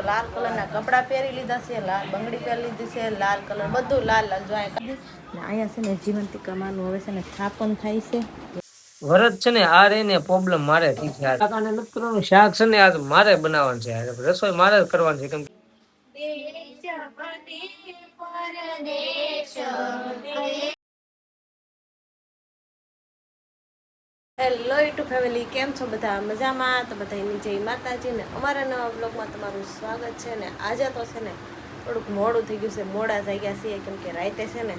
લાલ કલરના કપડા પહેરી લીધા છે, લાલ બંગડી પહેરી લીધી છે, લાલ કલર બધું લાલ લાલ જો અહીંયા છે ને જીવંતિકા માનું હવે છે ને સ્થાપન થાય છે. વરદ છે ને આ રે ને પ્રોબ્લેમ મારે થઈ છે. કાકાને નથી કરવાનું, શાક છે ને આજ મારે બનાવવાનું છે, રસોઈ મારે કરવાની છે. કેમ હેલો યુટ્યુબ ફેમિલી, કેમ છો બધા? મજામાં? તો બધા નીચે માતાજી ને અમારા નવા બ્લોગમાં તમારું સ્વાગત છે. ને આજે તો છે ને થોડુંક મોડું થઈ ગયું છે, મોડા થઈ ગયા છીએ કેમ કે રાતે છે ને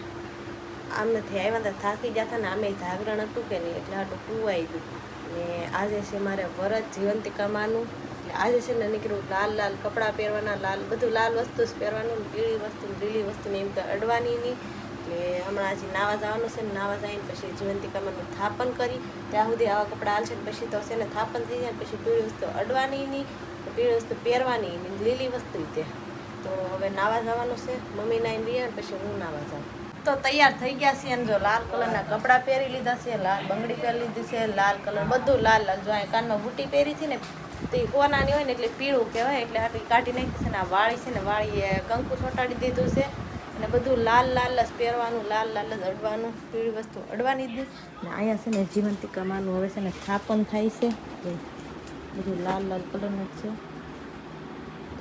આમથી આવ્યા હતા, થાકી ગયા હતા ને આમે જાગરણ હતું કે નહીં એટલે આટલું કુવાઈ ગયું. ને આજે છે મારે વરદ જીવંતિકા માનું, એટલે આજે છે ને નીકળ્યું લાલ લાલ કપડાં પહેરવાના, લાલ બધું લાલ વસ્તુ જ પહેરવાનું, પીળી વસ્તુ લીલી વસ્તુ ને એમ કે અડવાની નહીં. એટલે હમણાં હજી નાવા જવાનું છે ને નાવા જઈને પછી જીવંતિકામાનું થાપન કરી ત્યાં સુધી આવા કપડાં હાલશે ને પછી તો છે ને થાપન થઈ જાય પછી પીળી વસ્તુ અડવાની નહીં, પીળી વસ્તુ પહેરવાની નહીં, લીલી વસ્તુ તે. તો હવે નાવા જવાનું છે, મમ્મી નાઈને રહ્યા ને પછી હું નાવા જાઉં. તો તૈયાર થઈ ગયા છે અને જો લાલ કલરના કપડાં પહેરી લીધા છે, લાલ બંગડી પહેરી લીધી છે, લાલ કલર બધું લાલ લાલ જો અહીં કાનમાં બુટી પહેરી હતી ને તો એ કોનાની હોય ને એટલે પીળું કહેવાય, એટલે આટલી કાઢી નાખી છે ને આ વાળી છે ને વાળીએ કંકુ ચોંટાડી દીધું છે અને બધું લાલ લાલ જ પહેરવાનું, લાલ લાલ જ અડવાનું, પીળી વસ્તુ અડવાની જ. ને અહીંયા છે ને જીવંતિકા માનું હવે છે ને સ્થાપન થાય છે, બધું લાલ લાલ કલરનું જ છે.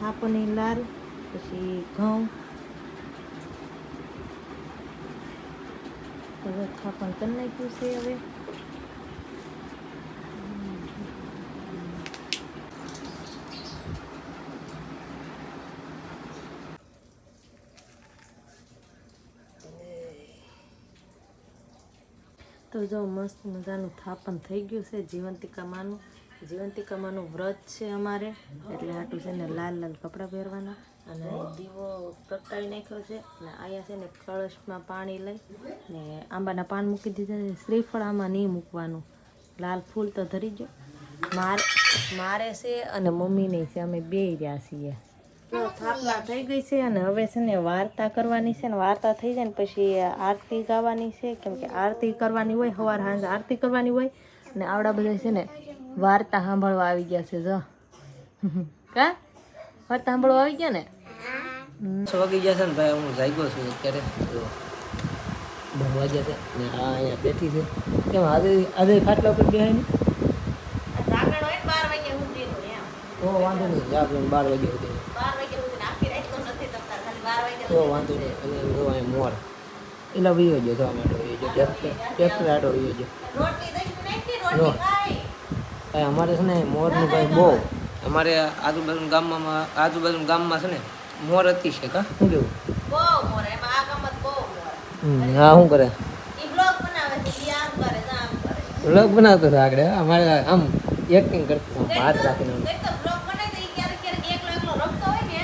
થાપન લાલ, પછી ઘઉં હવે થાપન કરી નાખ્યું છે. હવે તો જો મસ્ત મજાનું થાપન થઈ ગયું છે જીવંતિકામાનું. જીવંતિકામાનું વ્રત છે અમારે એટલે આટલું છે ને લાલ લાલ કપડાં પહેરવાના અને દીવો પ્રગટાવી નાખ્યો છે. અને અહીંયા છે ને કળશમાં પાણી લઈ ને આંબાના પાન મૂકી દીધા છે. શ્રીફળ આમાં નહીં મૂકવાનું, લાલ ફૂલ તો ધરી ગયો મારે છે અને મમ્મીને છે, અમે બે રહ્યા છીએ. થાપના થઈ ગઈ છે અને હવે છે ને વાર્તા કરવાની છે ને વાર્તા થઈ જાય ને પછી આરતી ગાવાની છે, કેમ કે આરતી કરવાની હોય, સવાર સાંજ આરતી કરવાની હોય. ને આવડા બધા છે ને વાર્તા સાંભળવા આવી ગયા છે. જો કા વાર્તા સાંભળવા આવી ગયા ને 6 વાગી ગયા છે ને ભાઈ, હું જાગ્યો છું અત્યારે. 10 વાગ્યા છે ને આ અહીંયા બેઠી છે. કેમ આજે ખાટલા ઉપર બેહાય ને જાગરણ હોય 12 વાગ્યા સુધીનું એમ તો વાંધો નહીં, જાગરણ 12 વાગ્યા સુધી આખી રાત તો નથી તમતા, ખાલી 12 વાગ્યા તો વાંધો નહીં. અને જોવાય મોર એલા વયો ગયો, જવા માટે વયો ગયો, ટ્રેક્ટર આડો વયો ગયો. રોટલી દઈ નાખી, રોટલી ખાઈ ભાઈ અમારે છે ને મોરનું ભાઈ બહુ, અમારે આજુબાજુના ગામમાં છે ને મોર અતિશય. કા શું કેવું? બહુ મોર એમાં આ ગમત બહુ મોર. હા શું કરે? ઈ બ્લોગ બનાવે છે, ઈ આમ કરે છે, આમ કરે. વ્લોગ બનાવતો હતો આગળ, અમારે આમ એક્ટિંગ કરતો હાથ રાખીને. એક તો બ્લોગ બનાવી દે, ક્યારેક ક્યારેક એકલો એકલો રમતો હોય ને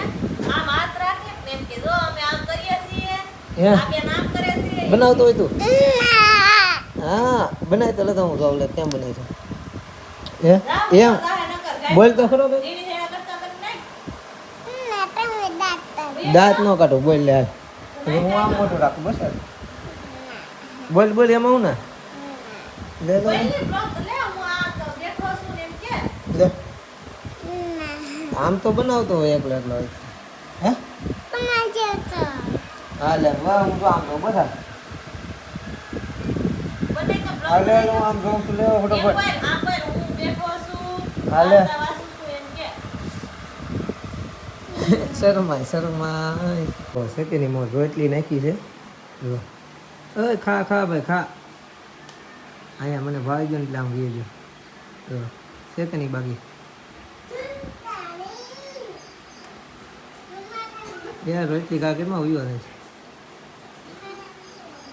આમ હાથ રાખે ને એમ કે જો અમે આમ કરીએ છીએ, આ બેન આમ કરે છે. બનાવતો હોય તું? હા બનાવી તો લેતો હું જોઉં લે કેમ બનાવી છે. એમ બોલ તો ખરો ભાઈ. દાંત નો કાઢો, બોલ લે. હું આમ મોટું રાખું બસ. બોલ બોલ એમાં હું ના લે લે લે. આમ તો બનાવતો હોય એકલો એકલો. હે હા લે વાહ, હું તો આમ તો બધા હાલે હું આમ જોઉં છું. લેવો ફટાફટ હાલે. શરમાય સેતીની મોર રોટલી નાખી છે. જો ઓય ખા ખા ભાઈ ખા. અહીંયા મને ભાઈ ગયો એટલે આમ વીએ ગયો. તો સેતીની બાકી યાર રોટલી ખા કેમાં ઉયો છે.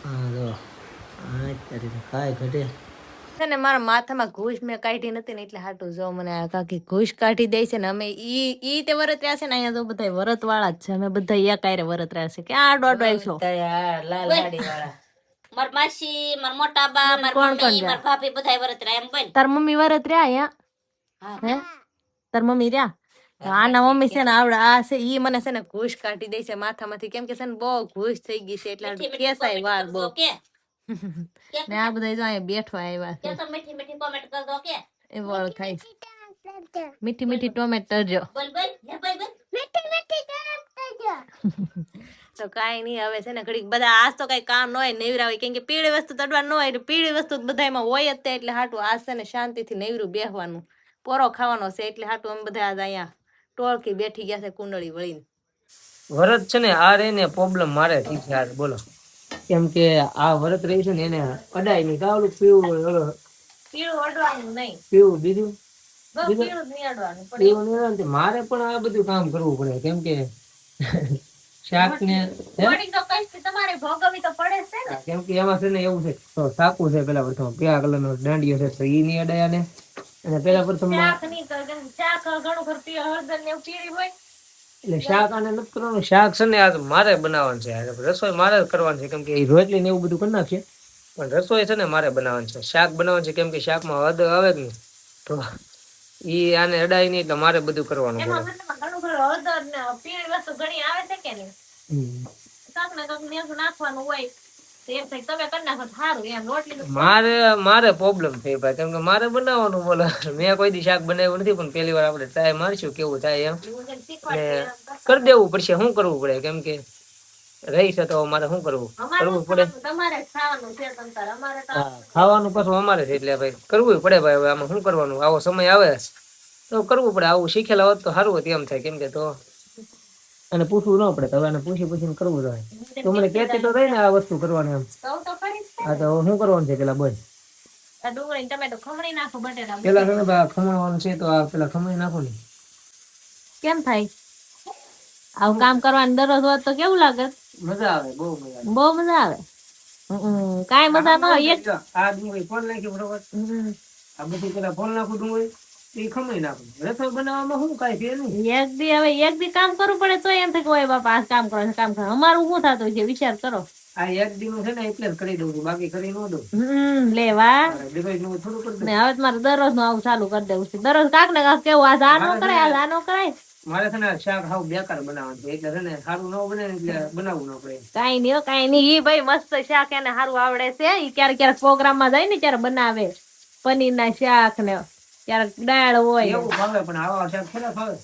હા જો આ તારી ખાય ઘટે છે ને મારા માથામાં ઘૂસ મેં કાઢી નથી ને એટલે હાટું જો મને આ કાકી ઘૂસ કાઢી દે છે ને અમે ઈ તે વરત રહ્યા છે ને અહીંયા તો બધા વરત વાળા જ છે, અમે બધા એક આયરે વરત રહ્યા છે. ક્યાં દોઢ વાગ્યો લાલ ગાડી વાળા માર માસી, માર મોટા બા, માર મમ્મી, માર ભાભી બધાય વરત રહ્યા એમ બોલ. તાર મમ્મી વરત રહ્યા અહીંયા? હે તાર મમ્મી રહ્યા? આના મમ્મી છે ને આવડે આ છે ઈ મને છે ને ઘૂસ કાઢી દે છે માથામાંથી, કેમ કે છે ને બહુ ઘૂસ થઈ ગઈ છે એટલે કેસાય વાર બહુ. ને આ બધા જો અહીંયા બેઠવા આવ્યા છે. તો મીઠી મીઠી કોમેન્ટ કરજો કે એ વળ ખાઈ મીઠી મીઠી ટોમેટ તરજો. બોલ બોલ હે બોલ બોલ. તો કાંઈ નહીં, હવે છે ને ઘડીક બધા આજ તો કાંઈ કામ ન હોય નેવરા હોય, કેમ કે પીળી વસ્તુ તડવા ન હોય એટલે પીળી વસ્તુ બધામાં હોય જ તે, એટલે હાટું આજ છે ને શાંતિથી નેવરું બેહવાનું, પોરો ખાવાનો છે એટલે હાટું અમે બધા આજ અહીંયા ટોળકી બેઠી ગયા છે કુંડળી વળીને. વરત છે ને આ રે ને પ્રોબ્લેમ મારે થઈ છે યાર, બોલો. કેમ કે આ વરત રહી છે ને એને અડાય નહીં, કાવલું પીવું પીળું અડવાનું નહીં, પીવું બીજું પીળું જ નહીં અડવાનું પણ પીવું નહીં અડવાનું. મારે પણ આ બધું કામ કરવું પડે, કેમ કે શાક ને થોડીક તો કઈ તમારે ભોગવવી તો પડે જ છે ને. કેમ કે એમાં છે ને એવું છે, તો સાકું છે પેલા પ્રથમ પીળા કલર નો દાંડિયો છે તો ઈ નહીં અડાયા ને, અને પેલા પ્રથમ શાક નહીં તો શાક ઘણું ખરું હળદર ને એવું પીળી હોય એટલે શાક આને નથી કરવાનું. શાક છે ને આ મારે બનાવવાનું છે, આ રસોઈ મારે જ કરવાની છે, કેમ કે રોટલી ને એવું બધું કરી નાખીએ, પણ રસોઈ છે ને મારે બનાવવાની છે, શાક બનાવવાનું છે, કેમ કે શાકમાં હદ આવે જ નહીં તો ઈ આને અડાય નહીં એટલે મારે બધું કરવાનું એમાં પડે. મતલબ ઘણું ખરું હળદર ને પીળી વસ્તુ ઘણી આવે છે કે નહીં, કાંક ને કાંક નેસું નાખવાનું હોય તો એમ થાય તમે કરી નાખો તો સારું એમ. રોટલી તો મારે પ્રોબ્લેમ થઈ ભાઈ, કેમ કે મારે બનાવવાનું બોલો. મેં કોઈ દી શાક બનાવ્યું નથી, પણ પહેલી વાર આપણે ટ્રાય મારશું કેવું થાય એમ, કરી દેવું પડશે. શું કરવું પડે, કેમ કે રહી છે તો મારે શું કરવું પડે. તમારે ખાવાનું છે તમતાર, અમારે તો હા, ખાવાનું પાછું અમારે છે એટલે ભાઈ કરવું પડે ભાઈ. હવે આમાં શું કરવાનું, આવો સમય આવે તો કરવું પડે. આવું શીખેલા હોત તો સારું હતું એમ થાય, કેમ કે તો અને પૂછવું ન પડે, તો હવે આને પૂછીને કરવું જોઈએ. તો મને કહેતી તો રહી ને આ વસ્તુ કરવાની એમ. કહું તો ખરી જ છે. હા, તો શું કરવાનું છે પેલા બોલ. આ ડુંગળી ને ટમેટો ખમણી નાખો, બટેટા પેલા છે ને ભાઈ ખમણવાનું છે, તો આ પેલા ખમણી નાખો ને. કેમ થાય આવું કામ કરવાનું દરરોજ હોત તો કેવું લાગે? મજા આવે, બહુ મજા આવે. બહુ મજા આવે. કાંઈ મજા ન હોય એક આ ડુંગળી ફોન નાખી બરોબર, આ બધી પેલા ફોન નાખું ડુંગળી એ ખમણી નાખું. રસોઈ બનાવવામાં શું કાંઈ છે નહીં. એક દી કામ કરવું પડે તો એમ થાય કે ઓય બાપા આ કામ કરો કામ કરો. અમારું શું થતું છે વિચાર કરો. આ એક દી નું છે ને એટલે જ કરી દઉં છું, બાકી કરી ન દઉં. લેવા દરરોજ નું થોડું કરી દઉં. ને હવે મારે દરરોજ નું આવું ચાલુ કરી દેવું છે. દરરોજ કાક ને કાક કેવું આ આનો કરાય આ આનો કરાય. મારે છે ને શાક હાવ બેકાર બનાવવાનું છે, એટલે છે ને સારું ન બને ને એટલે બનાવવું ન પડે. કાઈ નહીં કાઈ નહીં. ઈ ભાઈ મસ્ત શાક એને સારું આવડે છે. ઈ ક્યારેક ક્યારેક પ્રોગ્રામ માં જાય ને ત્યારે બનાવે પનીર ના શાક ને ક્યારેક દાળ હોય એવું ભાવે, પણ આવા શાક થોડા ભાવે.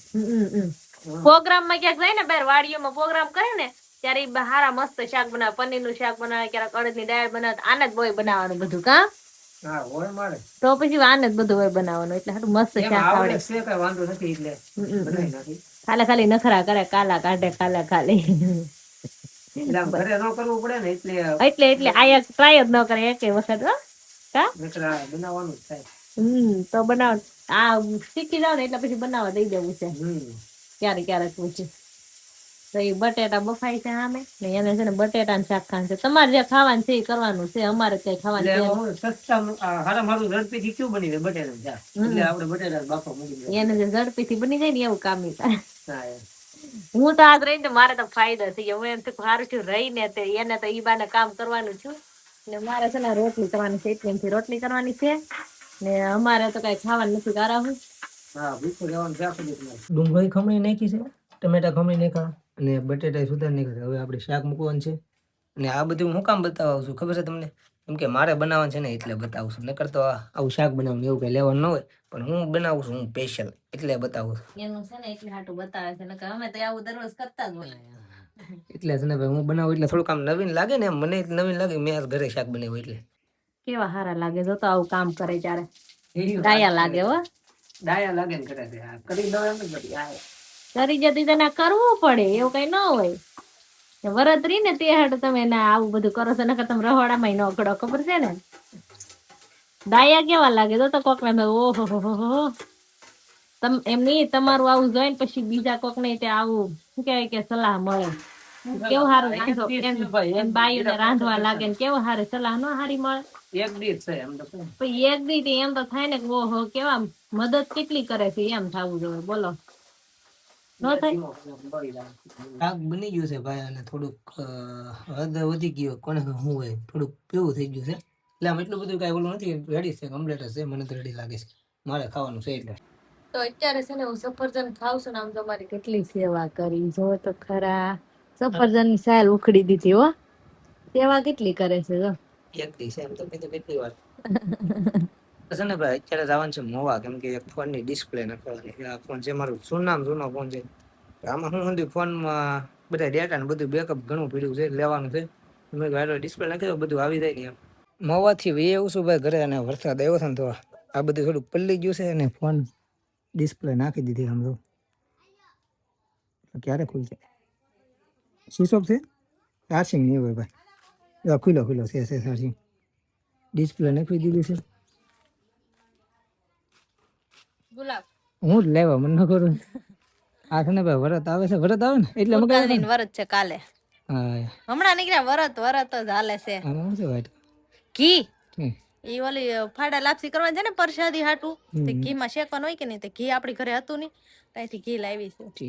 પ્રોગ્રામ માં ક્યાંક જાય ને બહાર વાડીઓમાં પ્રોગ્રામ કરે ને ત્યારે ઈ હારા મસ્ત શાક બનાવે, પનીર નું શાક બનાવે, ક્યારેક અડદ ની દાળ બનાવે. આને જ હોય બનાવવાનું બધું કા. હા હોય મારે તો પછી આને જ બધું હોય બનાવવાનું, એટલે હાટું મસ્ત શાક આવડે. આવડે છે, કઈ વાંધો નથી, એટલે બનાવી નાખી. ખાલી નખરા કરે, કાલા કાઢે ખાલી. એટલે આમ ઘરે ન કરવું પડે ને એટલે એટલે આયા ટ્રાય જ ન કરે એક વખત હો કા. નકરા બનાવવાનું જ થાય. તો બનાવ આ શીખી જાવ ને એટલે પછી બનાવવા દઈ દેવું છે ક્યારેક પૂછી. તો એ બટેટા બફાય છે સામે ને એને છે ને બટેટા ને શાક ખાવાનું છે. તમારે જે ખાવાનું છે એ કરવાનું છે, અમારે કઈ ખાવાનું છે. ઝડપી થી બની જાય બટેટા શાક, એટલે આપણે બટેટા બાફા મૂકી દઈએ. એને જે ઝડપી થી બની જાય ને એવું કામ થાય. હા, એમ. હું તો આજ રહી ને મારે તો ફાયદો થઈ ગયો. હું એમ સારું છું રહી ને તે એને તો ઈ બાને કામ કરવાનું છું ને મારે છે ને રોટલી કરવાની છે, એટલે એમથી રોટલી કરવાની છે ને અમારે તો કઈ ખાવાનું નથી કરાવું. હા, ભૂખું રહેવાનું શાક જ નથી. ડુંગળી ખમણી નાખી છે, ટમેટા ખમણી નાખ્યા અને બટેટા સુધારી નાખ્યા. હવે આપણે શાક મૂકવાનું છે. અને આ બધું હું કામ બતાવું છું ખબર છે તમને? કેમ કે મારે બનાવવાનું છે ને એટલે બતાવું છું. નકર તો આવું શાક બનાવવાનું એવું કઈ લેવાનું ન હોય, પણ હું બનાવું છું હું સ્પેશિયલ એટલે બતાવું છું. એનું છે ને એટલે હાટું બતાવે છે, નકર અમે તો આવું દરરોજ કરતા જ હોય. એટલે છે ને ભાઈ હું બનાવું એટલે થોડુંક આમ નવીન લાગે ને, મને નવીન લાગે. મેં આજ ઘરે શાક બનાવ્યું એટલે કેવા સારા લાગે જો તો આવું કામ કરે ત્યારે ડાયા લાગે હો. ડાયા લાગે ને કરે કરી દો એમ જ કરી જતી તને કરવું પડે એવું કઈ ન હોય. વરત રહી ને તે હાટું તમે ના આવું બધું કરો છો, નકર તમે રહોડામાં ન કરો. ખબર છે ને ડાયા કેવા લાગે જો તો કોક ને ઓહો હો. એમ નહીં તમારું આવું જોઈને પછી બીજા કોક ને તે આવું શું કહેવાય કે સલાહ મળે કેવું સારું રાંધો એમ બાયુને રાંધવા લાગે ને કેવું સારું સલાહ ન હારી મળે. એક દીધ છે એમ તો પછી એક દી એમ તો થાય ને કે ઓહો કેવા મદદ કેટલી કરે છે એમ થવું જોઈએ. બોલો ન થાય. શાક બની ગયું છે ભાઈ, અને થોડુંક હદ વધી ગયો કોને શું હોય, થોડુંક પીવું થઈ ગયું છે. એટલે આમ એટલું બધું કઈ ઓલું નથી, રેડી છે, કમ્પ્લીટ છે. મને તો રેડી લાગે છે, મારે ખાવાનું છે એટલે. તો અત્યારે છે ને હું સફરજન ખાઉં છું ને આમ તમારી કેટલી સેવા કરી જો તો ખરા. સફરજન ની સાલ ઉખડી દીધી હો. સેવા કેટલી કરે છે જો. એકલી છે એમ તો કીધું કેટલી વાર. છે ને ભાઈ અત્યારે જવાનું છે મોવા, કેમ કે એક ફોન ની ડિસ્પ્લે નાખવાની. આ ફોન છે મારું જૂનો ફોન છે. આમાં હું ફોનમાં બધા ડેટા ને બધું બેકઅપ ઘણું પીડ્યું છે લેવાનું છે. મેં ગાડો ડિસ્પ્લે નાખી દો બધું આવી જાય ને એમ. મોવાથી વી એવું છું ભાઈ ઘરે અને વરસાદ આવ્યો છે ને તો આ બધું થોડું પલ્લી ગયું છે અને ફોન ડિસ્પ્લે નાખી દીધી આમ તો ક્યારે ખુલશે શીશો છે ચાર્જિંગ નહીં હોય ભાઈ ખુલ્લો છે ચાર્જિંગ ડિસ્પ્લે નાખી દીધી છે ગુલાબ હું જ લેવા મને ન કરું આ છે ને ભાઈ વરત આવે છે એટલે મગાવી વરત છે કાલે હા હમણાં નીકળ્યા વરત જ હાલે છે આમાં શું ભાઈ ઘી ઈ ઓલી ફાડા લાપસી કરવાની છે ને પરસાદી હાટું તે ઘીમાં શેકવાનું હોય કે નહીં તે ઘી આપણી ઘરે હતું નહીં ત્યાંથી ઘી લાવી છે.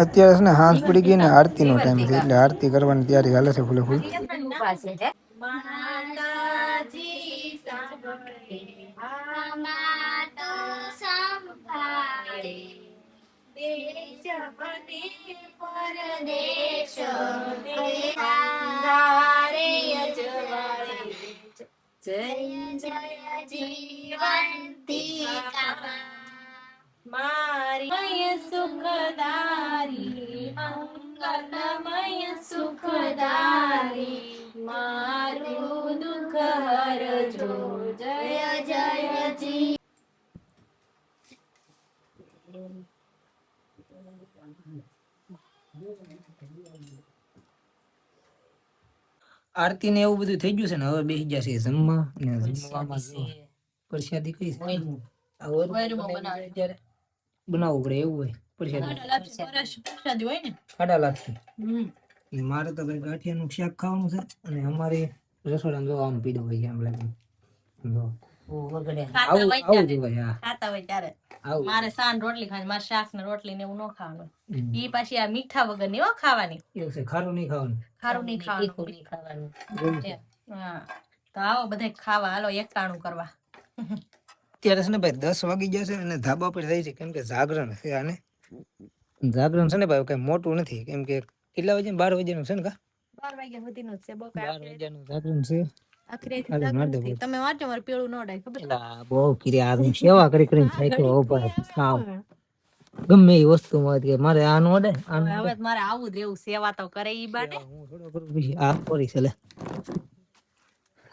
અત્યારે છે ને હાંસ પડી ગઈ ને આરતી નો ટાઈમ છે એટલે આરતી કરવાની તૈયારી હાલે છે ફૂલે ફૂલ. માતાજી સાંભળે માતો સંભાળે દેશ બને પરદેશ અંધારે અજવાળે જય જય જીવંતિકા મારી સુખદારી મંગલમય સુખદારી મારું દુઃખ હરજો જય જય જી. આરતી ને એવું બધું થઈ ગયું છે ને હવે બેસી જશે જમવા ને જમવામાં જો પ્રસાદી કઈ છે આ ઓર અત્યારે બનાવવું પડે એવું હોય પ્રસાદી હોય ને ખાડા લાગશે ને મારે તો ભાઈ ગાંઠિયાનું શાક ખાવાનું છે અને અમારે રસોડામાં જો આમ પીડો હોય છે આમ લાગે જો આવું આવું જ હોય હા ખાતા હોય ત્યારે આવું મારે સાન રોટલી ખાવાની મારે શાક ને રોટલી ને એવું ન ખાવાનું ઈ પાછી આ મીઠા વગર ની હો ખાવાની એવું છે ખારું નહીં ખાવાનું ખારું નહીં ખાવાનું એવું છે. હા તો આવો બધા ખાવા હાલો એકાણું કરવા. અત્યારે છે ને ભાઈ 10 વાગી જશે અને ધાબા પર જાય છે કેમ કે જાગરણ છે આને જાગરણ છે ને ભાઈ કઈ મોટું નથી કેમ કે કેટલા વાગે 12 વાગ્યાનું છે ને કા 12 વાગ્યા સુધીનું જ છે બહુ 12 વાગ્યાનું જાગરણ છે. તમે વાંચો મારે પેલું ન ડાય ખબર એલા બહુ કિર્યા આદમી સેવા કરી કરીને થાક્યો હો ભાઈ સાવ ગમે એ વસ્તુ માં કે મારે આ નો દે હવે મારે આવું જ રહેવું સેવા તો કરે ઈ બાને હું થોડો કરું પછી આ કરી છે લે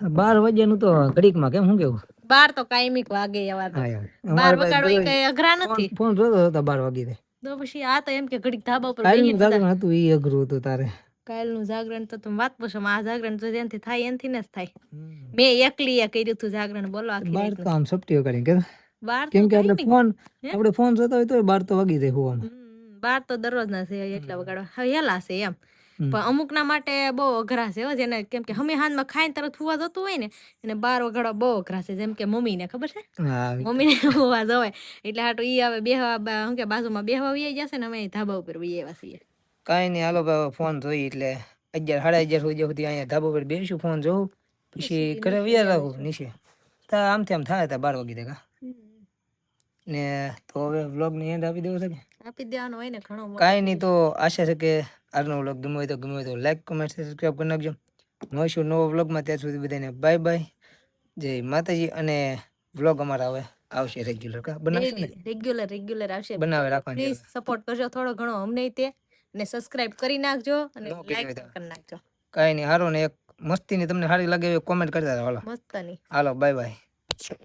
12 વાગ્યાનું તો ઘડીકમાં કેમ હું કેવું 12 તો કાયમિક વાગે એવા તો હા યાર 12 વગાડવા ઈ કઈ અઘરા નથી ફોન જોતો હતો 12 વાગી દે તો પછી આ તો એમ કે ઘડીક ધાબા ઉપર કાલનું જાગરણ હતું ઈ અઘરું હતું તારે કાલનું જાગરણ તો તમે વાત પૂછો આ જાગરણ તો જેનથી થાય એનથી ને જ થાય મેં એકલીએ કર્યું હતું જાગરણ બોલો આખી બાર તો આમ સપટીઓ કરીને કે 12 કેમ કે આપણે ફોન જોતા હોય તો 12 તો વાગી જાય હોવામાં 12 તો દરરોજ ના છે એટલા વગાડવા હવે હેલા છે એમ પણ અમુક ના માટે બહુ અઘરા છે હો જેને કેમ કે હમે હાથમાં ખાઈને તરત હુવા જતું હોય ને એને 12 વગાડવા બહુ અઘરા છે જેમ કે મમ્મી ને ખબર છે હા મમ્મી ને હુવા જવાય એટલે હાટું ઈ આવે બેહવા હું કે બાજુમાં બેહવા વી જશે ને અમે ધાબા ઉપર વી આવ્યા છીએ કાઈ નહીં હાલો ભાઈ ફોન જોઈ એટલે 11 સાડા 11 સુધી અહીંયા ધાબા પર બેસું ફોન જોઉં પછી ઘરે વ્યા રાખું નીચે તો આમથી આમ થાય 12 વાગી દે કા ને તો હવે વ્લોગ ની એન્ડ આપી દેવો છે કે આપી દેવાનો હોય ને ઘણો કાઈ નહીં તો આશા છે કે આજનો વ્લોગ ગમ્યો હોય તો લાઈક કમેન્ટ સબસ્ક્રાઇબ કરી નાખજો મળીશું નવો વ્લોગમાં ત્યાં સુધી બધાને બાય બાય જય માતાજી અને વ્લોગ અમારા હવે આવશે રેગ્યુલર કા બનાવશે ને રેગ્યુલર આવશે બનાવે રાખવાની પ્લીઝ સપોર્ટ કરજો થોડો ઘણો અમને તે અને સબસ્ક્રાઇબ કરી નાખજો અને નો કરી લાઈક દેતા. કરી નાખજો કાઈ નહીં હારો ને એક મસ્તીની તમને સારી લાગે એવી કોમેન્ટ કરતા રહો હાલો મસ્તની હાલો બાય બાય